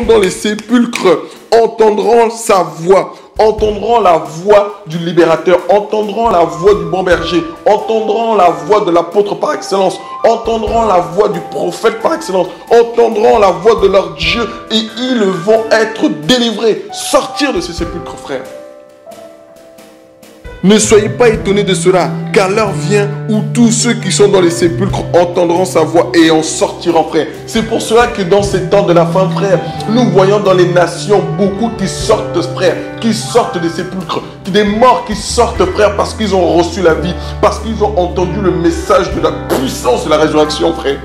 dans les sépulcres entendront sa voix, entendront la voix du libérateur, entendront la voix du bon berger, entendront la voix de l'apôtre par excellence, entendront la voix du prophète par excellence, entendront la voix de leur Dieu et ils vont être délivrés, sortir de ces sépulcres, frères. Ne soyez pas étonnés de cela, car l'heure vient où tous ceux qui sont dans les sépulcres entendront sa voix et en sortiront, frère. C'est pour cela que dans ces temps de la fin, frère, nous voyons dans les nations beaucoup qui sortent, frère, qui sortent des sépulcres, des morts qui sortent, frère, parce qu'ils ont reçu la vie, parce qu'ils ont entendu le message de la puissance de la résurrection, frère.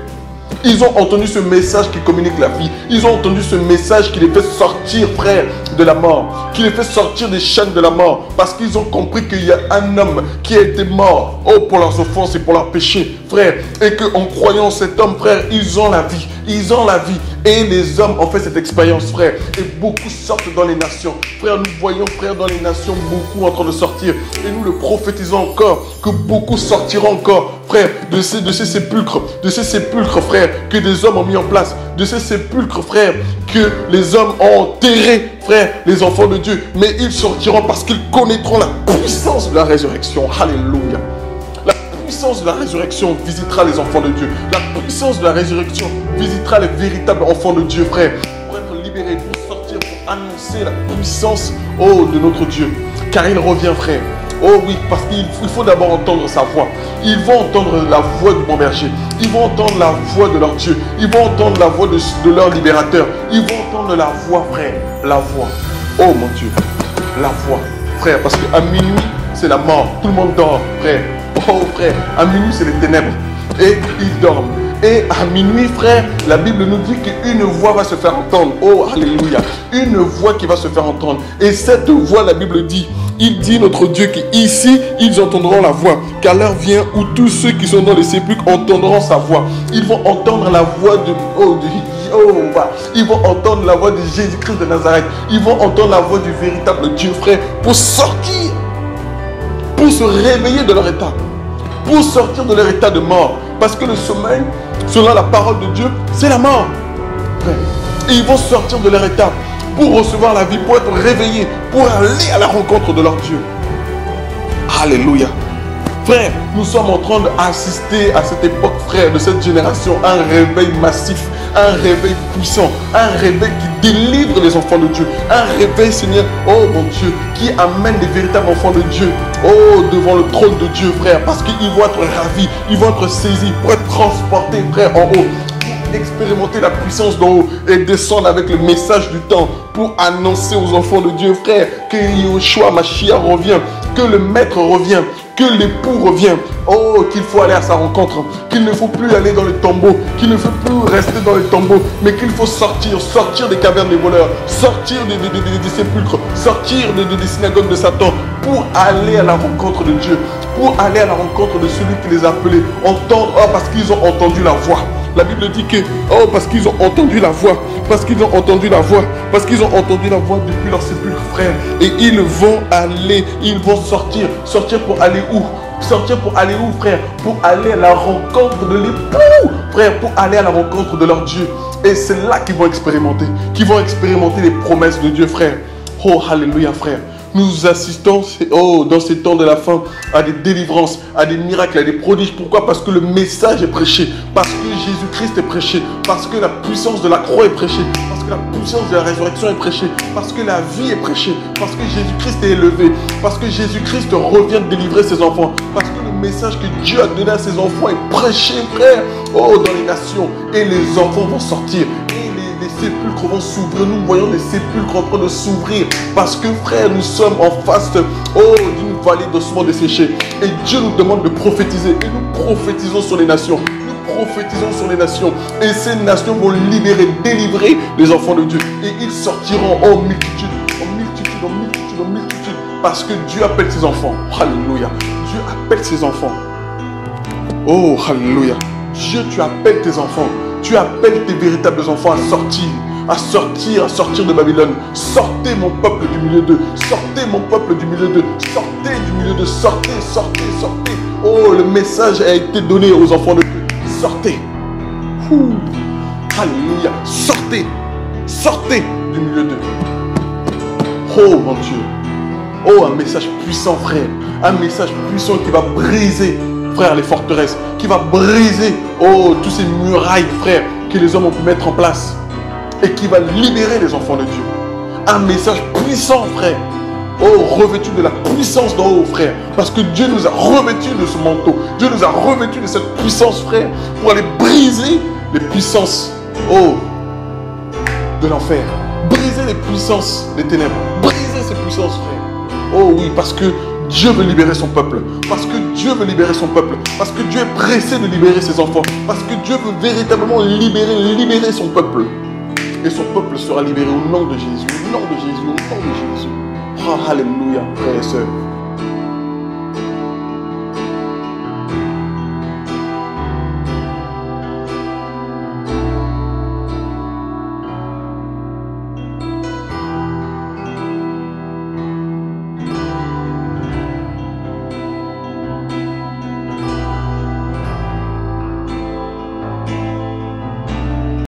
Ils ont entendu ce message qui communique la vie. Ils ont entendu ce message qui les fait sortir, frère, de la mort. Qui les fait sortir des chaînes de la mort. Parce qu'ils ont compris qu'il y a un homme qui a été mort. Oh, pour leurs offenses et pour leurs péchés, frère. Et qu'en croyant en cet homme, frère, ils ont la vie. Ils ont la vie. Et les hommes ont fait cette expérience, frère. Et beaucoup sortent dans les nations. Frère, nous voyons, frère, dans les nations, beaucoup en train de sortir. Et nous le prophétisons encore, que beaucoup sortiront encore, frère, de ces sépulcres. De ces sépulcres, frère, que des hommes ont mis en place. De ces sépulcres, frère, que les hommes ont enterré, frère, les enfants de Dieu. Mais ils sortiront parce qu'ils connaîtront la puissance de la résurrection. Alléluia. La puissance de la résurrection visitera les enfants de Dieu. La puissance de la résurrection visitera les véritables enfants de Dieu, frère. Pour être libérés, pour sortir, pour annoncer la puissance, oh, de notre Dieu. Car il revient, frère. Oh oui, parce qu'il faut d'abord entendre sa voix. Ils vont entendre la voix du bon berger. Ils vont entendre la voix de leur Dieu. Ils vont entendre la voix de leur libérateur. Ils vont entendre la voix, frère. La voix. Oh mon Dieu. La voix. Frère, parce qu'à minuit, c'est la mort. Tout le monde dort, frère. Oh frère, à minuit, c'est les ténèbres. Et ils dorment. Et à minuit, frère, la Bible nous dit qu'une voix va se faire entendre. Oh, alléluia. Une voix qui va se faire entendre. Et cette voix, la Bible dit, il dit notre Dieu qu'ici, ils entendront la voix. Car l'heure vient où tous ceux qui sont dans les sépulcres entendront sa voix. Ils vont entendre la voix de... Ils vont entendre la voix de Jésus-Christ de Nazareth. Ils vont entendre la voix du véritable Dieu, frère, pour sortir. Pour se réveiller de leur état. Pour sortir de leur état de mort. Parce que le sommeil, selon la parole de Dieu, c'est la mort. Et ils vont sortir de leur état pour recevoir la vie, pour être réveillés, pour aller à la rencontre de leur Dieu. Alléluia. Frère, nous sommes en train d'assister à cette époque, frère, de cette génération, un réveil massif, un réveil puissant, un réveil qui délivre les enfants de Dieu, un réveil, Seigneur, oh mon Dieu, qui amène les véritables enfants de Dieu, oh, devant le trône de Dieu, frère, parce qu'ils vont être ravis, ils vont être saisis pour être transportés, frère, en haut, expérimenter la puissance d'en haut et descendre avec le message du temps pour annoncer aux enfants de Dieu, frère, que Yeshua Mashiach revient, que le maître revient, que l'époux revient. Oh, qu'il faut aller à sa rencontre, qu'il ne faut plus aller dans les tombeaux, qu'il ne faut plus rester dans les tombeaux, mais qu'il faut sortir des cavernes des voleurs, sortir des sépulcres, sortir des synagogues de Satan pour aller à la rencontre de Dieu, pour aller à la rencontre de celui qui les a appelés, entendre, oh, parce qu'ils ont entendu la voix. La Bible dit que, oh, parce qu'ils ont entendu la voix, parce qu'ils ont entendu la voix, parce qu'ils ont entendu la voix depuis leur sépulcre, frère. Et ils vont aller, ils vont sortir pour aller où? Sortir pour aller où, frère? Pour aller à la rencontre de l'époux, frère, pour aller à la rencontre de leur Dieu. Et c'est là qu'ils vont expérimenter les promesses de Dieu, frère. Oh, alléluia, frère. Nous assistons, oh, dans ces temps de la fin, à des délivrances, à des miracles, à des prodiges. Pourquoi? Parce que le message est prêché, parce que Jésus-Christ est prêché, parce que la puissance de la croix est prêchée, parce que la puissance de la résurrection est prêchée, parce que la vie est prêchée, parce que Jésus-Christ est élevé, parce que Jésus-Christ revient délivrer ses enfants, parce que le message que Dieu a donné à ses enfants est prêché, frère, oh, dans les nations, et les enfants vont sortir. Les sépulcres vont s'ouvrir. Nous voyons les sépulcres en train de s'ouvrir. Parce que, frère, nous sommes en face d'une vallée d'ossements desséchés. Et Dieu nous demande de prophétiser. Et nous prophétisons sur les nations. Nous prophétisons sur les nations. Et ces nations vont libérer, délivrer les enfants de Dieu. Et ils sortiront en multitude, en multitude, en multitude, en multitude. Parce que Dieu appelle ses enfants. Alléluia. Dieu appelle ses enfants. Oh, alléluia. Dieu, tu appelles tes enfants. Tu appelles tes véritables enfants à sortir de Babylone. Sortez mon peuple du milieu d'eux. Sortez mon peuple du milieu d'eux. Sortez du milieu d'eux. Sortez, sortez, sortez. Oh, le message a été donné aux enfants de Dieu. Sortez. Alléluia. Sortez. sortez du milieu d'eux. Oh mon Dieu. Oh, un message puissant, frère. Un message puissant qui va briser, frère, les forteresses. Qui va briser, oh, tous ces murailles, frère, que les hommes ont pu mettre en place. Et qui va libérer les enfants de Dieu. Un message puissant, frère. Oh, revêtu de la puissance d'en haut, frère. Parce que Dieu nous a revêtus de ce manteau. Dieu nous a revêtus de cette puissance, frère, pour aller briser les puissances, oh, de l'enfer. Briser les puissances des ténèbres. Briser ces puissances, frère. Oh oui, parce que Dieu veut libérer son peuple. Parce que Dieu veut libérer son peuple. Parce que Dieu est pressé de libérer ses enfants. Parce que Dieu veut véritablement libérer son peuple. Et son peuple sera libéré au nom de Jésus. Au nom de Jésus. Au nom de Jésus. Oh, alléluia, frères et sœurs.